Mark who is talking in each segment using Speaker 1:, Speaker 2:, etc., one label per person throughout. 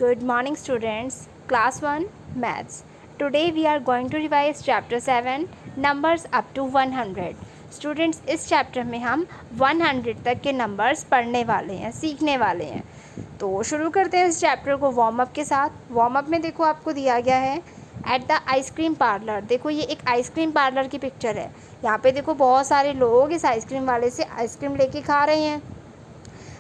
Speaker 1: Good morning students, class 1 maths. Today we are going to revise chapter 7 numbers up to 100. Students इस chapter में हम 100 तक के numbers पढ़ने वाले हैं, सीखने वाले हैं. तो शुरू करते हैं इस चैप्टर को वार्म अप के साथ. वार्म अप में देखो आपको दिया गया है एट द आइसक्रीम पार्लर. देखो ये एक आइसक्रीम पार्लर की पिक्चर है. यहाँ पे देखो बहुत सारे लोग इस आइसक्रीम वाले से आइसक्रीम लेके खा रहे हैं.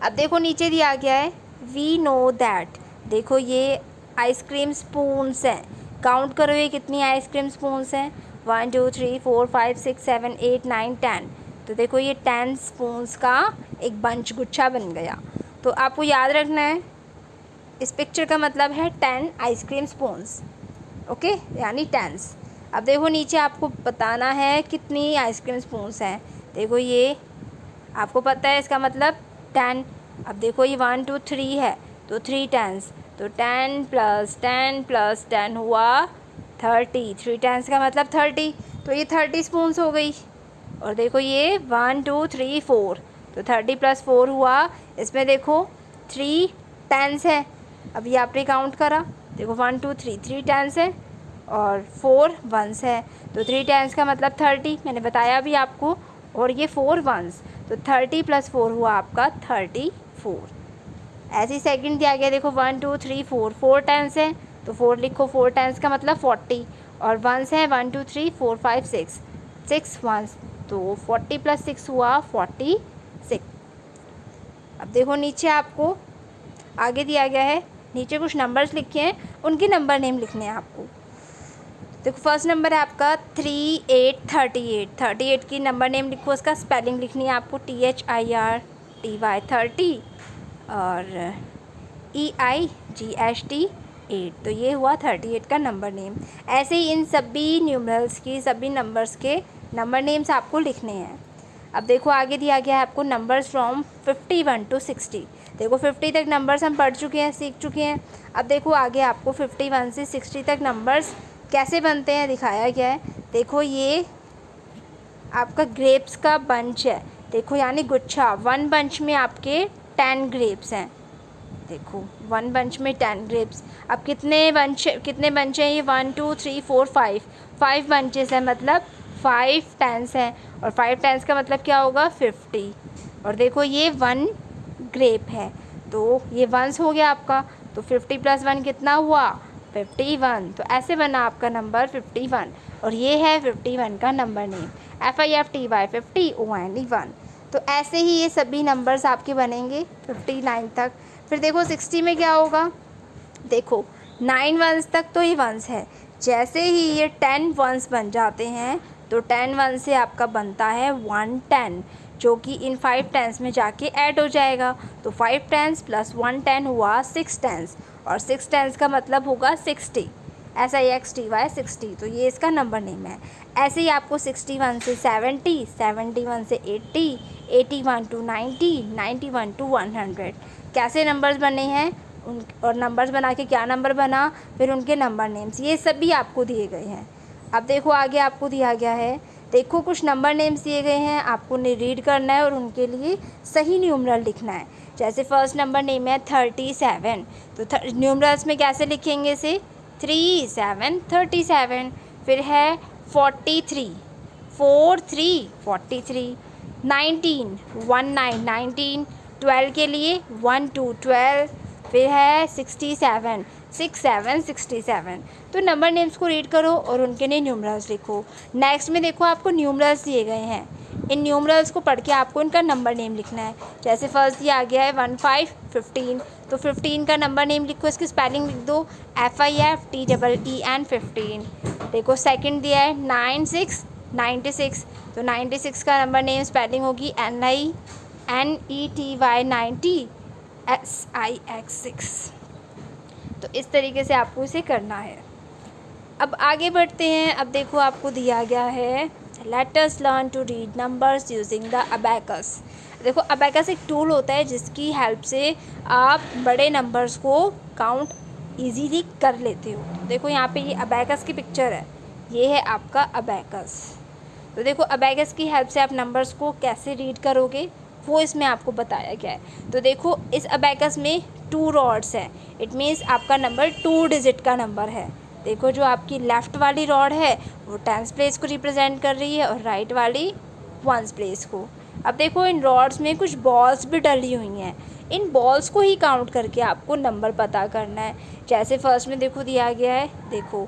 Speaker 1: अब देखो नीचे दिया गया है वी नो दैट. देखो ये आइसक्रीम स्पून्स हैं. काउंट करो ये कितनी आइसक्रीम स्पून्स हैं. 1 2 3 4 5 6 7 8 9 10. तो देखो ये 10 स्पून्स का एक बंच गुच्छा बन गया. तो आपको याद रखना है इस पिक्चर का मतलब है 10 आइसक्रीम स्पून्स. ओके, यानी 10. अब देखो नीचे आपको बताना है कितनी आइसक्रीम स्पून्स हैं. देखो ये आपको पता है इसका मतलब 10. अब देखो ये 1 2 3 है तो 3 10s. तो 10 + 10 + 10 हुआ 30. 3 10s का मतलब 30. तो ये 30 स्पून्स हो गई. और देखो ये 1 2 3 4 तो 30 + 4 हुआ. इसमें देखो 3 10s है. अब ये आपने काउंट करा. देखो 1 2 3 3 10s है और 4 1s है. तो 3 10s का मतलब 30. मैंने बताया अभी आपको. और ये 4 1s. तो 30 + 4 हुआ आपका 34. ऐसे ही सेकंड दिया गया. देखो 1 2 3 4 4 10s है तो 4 लिखो. 4 10s का मतलब 40. और 1s है 1 2 3 4 5 6 6 1s. तो 40 + 6 हुआ 46. अब देखो नीचे आपको आगे दिया गया है. नीचे कुछ नंबर्स लिखे हैं, उनके नंबर नेम लिखने हैं आपको. देखो फर्स्ट नंबर है आपका 3 8 38. 38 की नंबर नेम लिखो. उसका स्पेलिंग लिखनी है आपको THIRTY 30 और EIGHT 8. तो ये हुआ 38 का नंबर नेम. ऐसे ही इन सभी न्यूमरल्स की सभी नंबर्स के नंबर नेम्स आपको लिखने हैं. अब देखो आगे दिया गया है आपको नंबर्स फ्रॉम 51 to 60. देखो 50 तक नंबर्स हम पढ़ चुके हैं, सीख चुके हैं. अब देखो आगे आपको 51 से 60 तक नंबर्स कैसे बनते हैं दिखाया गया है. देखो ये आपका ग्रेप्स का बंच है. देखो यानी गुच्छा. 1 बंच में आपके 10 ग्रेप्स हैं. देखो 1 बंच में 10 ग्रेप्स. अब कितने बंच हैं ये 1 2 3 4 5 बंचेस हैं, मतलब 5 10s हैं. और 5 10s का मतलब क्या होगा 50. और देखो ये 1 ग्रेप है तो ये 1s हो गया आपका. तो 50 + 1 कितना हुआ 51. तो ऐसे बना आपका नंबर 51. और ये है 51 का नंबर नेम FIFTY 50 ONLY 1. तो ऐसे ही ये सभी नंबर्स आपके बनेंगे 59 तक. फिर देखो 60 में क्या होगा. देखो 9 1s तक तो ये 1s है. जैसे ही ये 10 1s बन जाते हैं तो 10 1 से आपका बनता है 110, जो कि इन 5 10s में जाके ऐड हो जाएगा. तो 5 10s + 110 हुआ 6 10s. और 6 10s का मतलब होगा 60. SIXTY 60. तो ये इसका नंबर नेम है. ऐसे ही आपको 61 से 70, 71 से 80, 81 to 90, 91 to 100 कैसे नंबर्स बने हैं उन और नंबर्स बना के क्या नंबर बना, फिर उनके नंबर नेम्स, ये सभी आपको दिए गए हैं. अब देखो आगे आपको दिया गया है. देखो कुछ नंबर नेम्स दिए गए हैं, आपको रीड करना है और उनके लिए सही न्यूमरल लिखना है. जैसे फर्स्ट नंबर नेम है 37. तो न्यूमरल्स में कैसे लिखेंगे इसे 3 7 37. फिर है 43 4 3 43. 19 19 19. 12 के लिए 1 2 12. फिर है 67 6 7 67. तो नंबर नेम्स को रीड करो और उनके लिए न्यूमरल्स लिखो. नेक्स्ट में देखो आपको न्यूमरल्स दिए गए हैं. इन न्यूमरल्स को पढ़ के आपको इनका नंबर नेम लिखना है. जैसे फर्स्ट दिया गया है 1 5 15. तो 15 का नंबर नेम लिखो. इसकी स्पेलिंग लिख दो FIFTEEN 15. देखो सेकंड दिया है 9 6 96. तो 96 का नंबर नेम स्पेलिंग होगी NETY 90 SIX 6. तो इस तरीके से आपको इसे करना है. अब आगे बढ़ते हैं. अब देखो आपको दिया गया है let us learn to read numbers using the abacus. देखो अबैकस एक टूल होता है जिसकी हेल्प से आप बड़े नंबर्स को काउंट इजीली कर लेते हो. देखो यहाँ पे ये अबैकस की पिक्चर है. ये है आपका अबैकस. तो देखो अबैकस की हेल्प से आप नंबर्स को कैसे रीड करोगे. वो इसमें आपको बताया गया है। तो देखो इस अबैकस में 2 रॉड्स हैं, इट मीन्स आपका नंबर 2 डिजिट का नंबर है। देखो जो आपकी लेफ़्ट वाली रॉड है वो 10th प्लेस को रिप्रेजेंट कर रही है और राइट वाली 1st प्लेस को। अब देखो इन रॉड्स में कुछ बॉल्स भी डली हुई हैं, इन बॉल्स को ही काउंट करके आपको नंबर पता करना है। जैसे फर्स्ट में देखो दिया गया है, देखो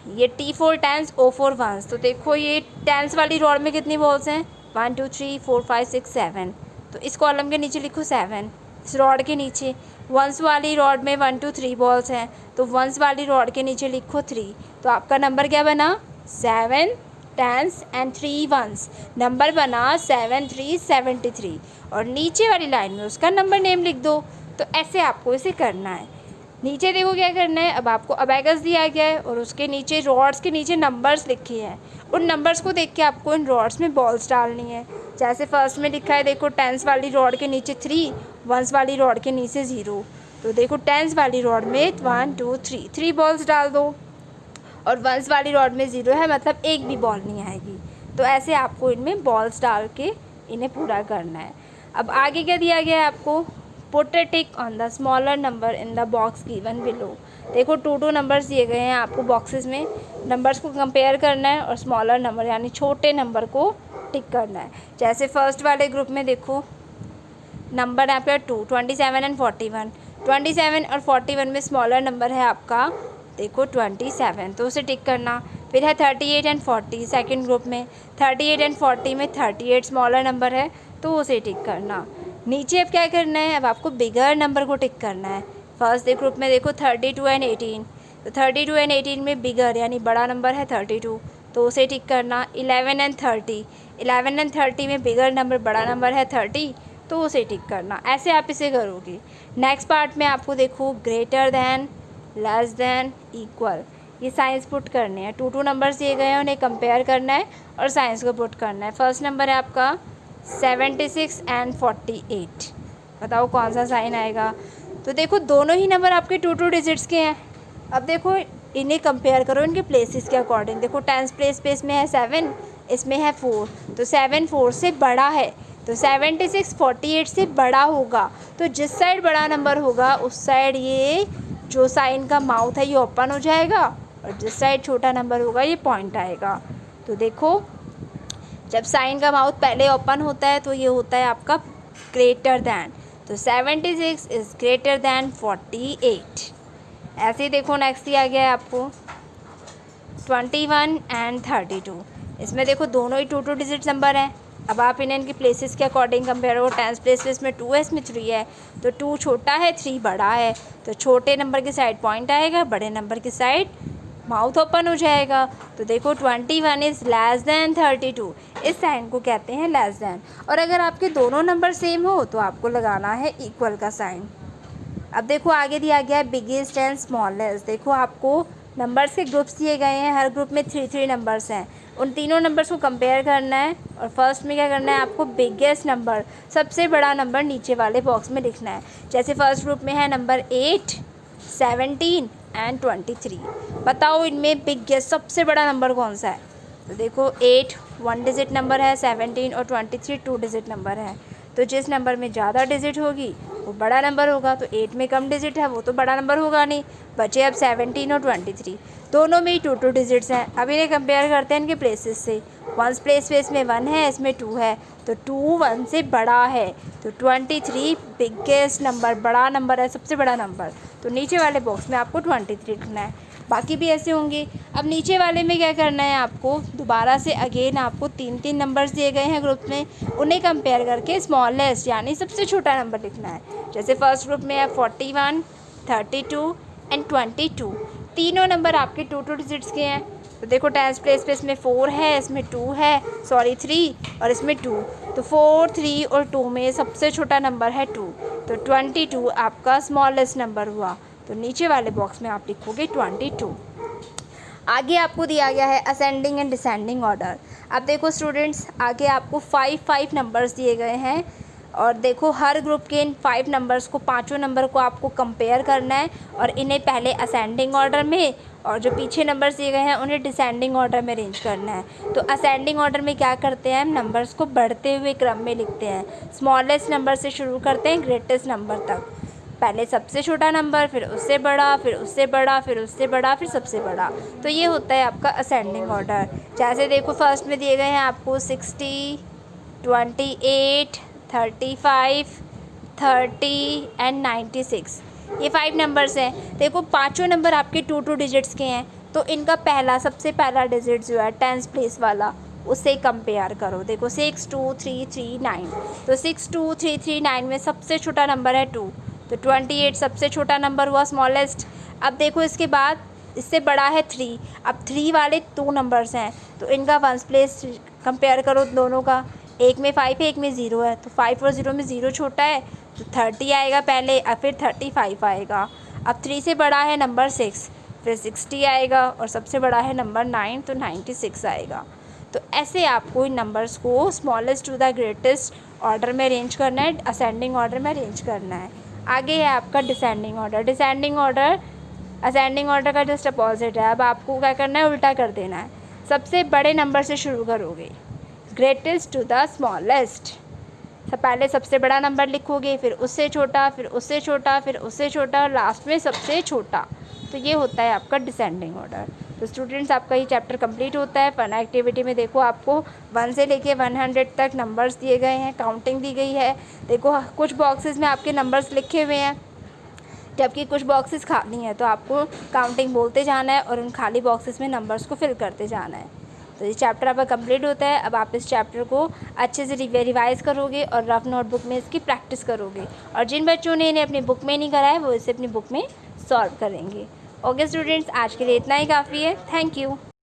Speaker 1: ये T4 10s O4 1s, तो देखो ये 10s वाली रॉड में कितनी बॉल्स हैं, 1 2 3 4 5 6 7, तो इस कॉलम के नीचे लिखो 7 इस रॉड के नीचे। 1s वाली रॉड में 1 2 3 बॉल्स हैं, तो 1s वाली रॉड के नीचे लिखो 3, तो आपका नंबर क्या बना, 7 10s एंड 3 1s, नंबर बना 7373। और नीचे वाली लाइन में उसका नंबर नेम लिख दो। तो ऐसे आपको इसे करना है। नीचे देखो क्या करना है, अब आपको अबैकस दिया गया है और उसके नीचे रॉड्स के नीचे नंबर्स लिखे हैं, उन नंबर्स को देख के आपको इन रॉड्स में बॉल्स डालनी है। जैसे फर्स्ट में लिखा है देखो 10s वाली रॉड के नीचे 3, 1s वाली रॉड के नीचे 0, तो देखो 10s वाली रॉड में 1 2 3 बॉल्स डाल दो और 1s वाली रॉड में 0 है, मतलब एक भी बॉल नहीं आएगी। तो ऐसे आपको इनमें बॉल्स डाल के इन्हें पूरा करना है। अब आगे क्या दिया गया है आपको, put a tick on the smaller number in the box given below. देखो 2 नंबर्स दिए गए हैं आपको बॉक्सेस में, नंबर्स को कंपेयर करना है और स्मॉलर नंबर यानी छोटे नंबर को टिक करना है। जैसे फर्स्ट वाले ग्रुप में देखो नंबर है आपका 2, 27 एंड 41, 27 और 41 में स्मॉलर नंबर है आपका देखो 27, तो उसे टिक करना। फिर है 38 एंड 40 सेकेंड ग्रुप में, 38 एंड 40 में 38 स्मॉलर नंबर है, तो उसे टिक करना। नीचे अब क्या करना है, अब आपको बिगर नंबर को टिक करना है। फर्स्ट ग्रुप में देखो 32 एंड 18, तो 32 एंड 18 में बिगर यानी बड़ा नंबर है 32, तो उसे टिक करना। 11 एंड 30, 11 एंड 30 में बिगर नंबर बड़ा नंबर है 30, तो उसे टिक करना। ऐसे आप इसे करोगे। नेक्स्ट पार्ट में आपको देखो greater than, less than, equal, ये साइंस पुट करने हैं। 2 नंबर्स दिए गए हैं, उन्हें कंपेयर करना है और साइंस को पुट करना है। फर्स्ट नंबर है आपका 76 एंड 48, बताओ कौन सा साइन आएगा। तो देखो दोनों ही नंबर आपके 2 डिजिट्स के हैं। अब देखो इन्हें कंपेयर करो इनके प्लेसेस के अकॉर्डिंग। देखो 10th प्लेस में है 7, इसमें है 4, तो 7 4 से बड़ा है, तो 76 48 से बड़ा होगा। तो जिस साइड बड़ा नंबर होगा उस साइड ये जो साइन का माउथ है ये ओपन हो जाएगा और जिस साइड छोटा नंबर होगा ये पॉइंट आएगा। तो देखो जब साइन का माउथ पहले ओपन होता है तो ये होता है आपका ग्रेटर दैन, तो 76 इज़ ग्रेटर दैन 48। ऐसे ही देखो नेक्स्ट दिया गया है आपको 21 एंड 32, इसमें देखो दोनों ही 2 डिजिट नंबर हैं। अब आप इन्हें इनके प्लेसेस के अकॉर्डिंग कंपेयर हो। 10th प्लेस में 2 है, इसमें 3 है, तो 2 छोटा है 3 बड़ा है, तो छोटे नंबर की साइड पॉइंट आएगा, बड़े नंबर की साइड माउथ ओपन हो जाएगा। तो देखो 21 इज़ लेस दैन 32, इस साइन को कहते हैं लेस दैन। और अगर आपके दोनों नंबर सेम हो तो आपको लगाना है इक्वल का साइन। अब देखो आगे दिया गया है बिगेस्ट एंड स्मॉलेस्ट। देखो आपको नंबर्स के ग्रुप्स दिए गए हैं, हर ग्रुप में 3 नंबर्स हैं, उन तीनों नंबर्स को कंपेयर करना है। और फर्स्ट में क्या करना है आपको, बिगेस्ट नंबर सबसे बड़ा नंबर नीचे वाले बॉक्स में लिखना है। जैसे फर्स्ट ग्रुप में है नंबर 8, 17 एंड 23, बताओ इनमें बिगेस्ट सबसे बड़ा नंबर कौन सा है। तो देखो 8 1 डिजिट नंबर है, 17 और 23 2 डिजिट नंबर है, तो जिस नंबर में ज़्यादा डिजिट होगी वो बड़ा नंबर होगा। तो 8 में कम डिजिट है वो तो बड़ा नंबर होगा नहीं। बचे अब 17 और 23, दोनों में ही 2 डिजिट्स हैं। अब इन्हें कंपेयर करते हैं इनके प्लेसेस से। 1 प्लेस में 1 है, इसमें 2 है, तो 2 1 से बड़ा है, तो 23 बिगेस्ट नंबर बड़ा नंबर है, सबसे बड़ा नंबर। तो नीचे वाले बॉक्स में आपको 23 लिखना है, बाकी भी ऐसे होंगे। अब नीचे वाले में क्या करना है आपको, दोबारा से अगेन आपको 3 नंबर्स दिए गए हैं ग्रुप में, उन्हें कंपेयर करके स्मॉलेस्ट यानी सबसे छोटा नंबर लिखना है। जैसे फर्स्ट ग्रुप में है 41 32 एंड 22, तीनों नंबर आपके 2 डिजिट्स के हैं। तो देखो 10th प्लेस पे इसमें 4 है, इसमें 2 है, 3 और इसमें 2, तो 4 3 और 2 में सबसे छोटा नंबर है 2, तो 22 आपका स्मॉलेस्ट नंबर हुआ। तो नीचे वाले बॉक्स में आप लिखोगे 22। आगे आपको दिया गया है असेंडिंग एंड डिसेंडिंग ऑर्डर। अब देखो स्टूडेंट्स, आगे आपको 5 नंबर्स दिए गए हैं और देखो हर ग्रुप के इन 5 नंबर्स को, पाँचों नंबर को आपको कंपेयर करना है और इन्हें पहले असेंडिंग ऑर्डर में और जो पीछे नंबर्स दिए गए हैं उन्हें डिसेंडिंग ऑर्डर में अरेंज करना है। तो असेंडिंग ऑर्डर में क्या करते हैं, हम नंबर्स को बढ़ते हुए क्रम में लिखते हैं। स्मॉलेस्ट नंबर से शुरू करते हैं ग्रेटेस्ट नंबर तक, पहले सबसे छोटा नंबर, फिर उससे बड़ा, फिर उससे बड़ा, फिर उससे बड़ा, फिर सबसे बड़ा। तो ये होता है आपका असेंडिंग ऑर्डर। जैसे देखो फर्स्ट में दिए गए हैं आपको 60, 28, 35, 30 एंड 96, ये 5 नंबर्स हैं। देखो पाँचों नंबर आपके 2 डिजिट्स के हैं, तो इनका सबसे पहला डिजिट जो है 10th प्लेस वाला, उससे कंपेयर करो। देखो 62339, तो 62339 में सबसे छोटा नंबर है 2, तो 28 सबसे छोटा नंबर हुआ स्मॉलेस्ट। अब देखो इसके बाद इससे बड़ा है 3, अब 3 वाले 2 नंबर्स हैं, तो इनका 1st प्लेस कंपेयर करो दोनों का, एक में 5 है एक में 0 है, तो 5 और 0 में 0 छोटा है, तो 30 आएगा पहले और फिर 35 आएगा। अब 3 से बड़ा है नंबर 6, फिर 60 आएगा और सबसे बड़ा है नंबर 9, तो 96 आएगा। तो ऐसे आपको इन नंबर्स को smallest to the greatest order में अरेंज करना है, असेंडिंग ऑर्डर में अरेंज करना है। आगे है आपका descending order. Descending order ascending order का जस्ट अपोजिट है। अब आपको क्या करना है, उल्टा कर देना है। सबसे बड़े नंबर से शुरू करोगे, ग्रेटेस्ट टू द स्मॉलेस्ट। पहले सबसे बड़ा नंबर लिखोगे, फिर उससे छोटा, फिर उससे छोटा, फिर उससे छोटा और लास्ट में सबसे छोटा। तो ये होता है आपका डिसेंडिंग ऑर्डर। तो स्टूडेंट्स आपका ये चैप्टर कंप्लीट होता है। फन एक्टिविटी में देखो आपको 1 से लेके 100 तक नंबर्स दिए गए हैं, काउंटिंग दी गई है। देखो कुछ बॉक्सेस में आपके नंबर्स लिखे हुए हैं, जबकि कुछ बॉक्सेस खाली हैं, तो आपको काउंटिंग बोलते जाना है और उन खाली बॉक्सेस में नंबर्स को फिल करते जाना है। तो ये चैप्टर आपका कंप्लीट होता है। अब आप इस चैप्टर को अच्छे से रिवाइज करोगे और रफ नोटबुक में इसकी प्रैक्टिस करोगे, और जिन बच्चों ने इन्हें अपनी बुक में नहीं करा है वो इसे अपनी बुक में सॉल्व करेंगे। ओके स्टूडेंट्स, आज के लिए इतना ही काफ़ी है। Thank you.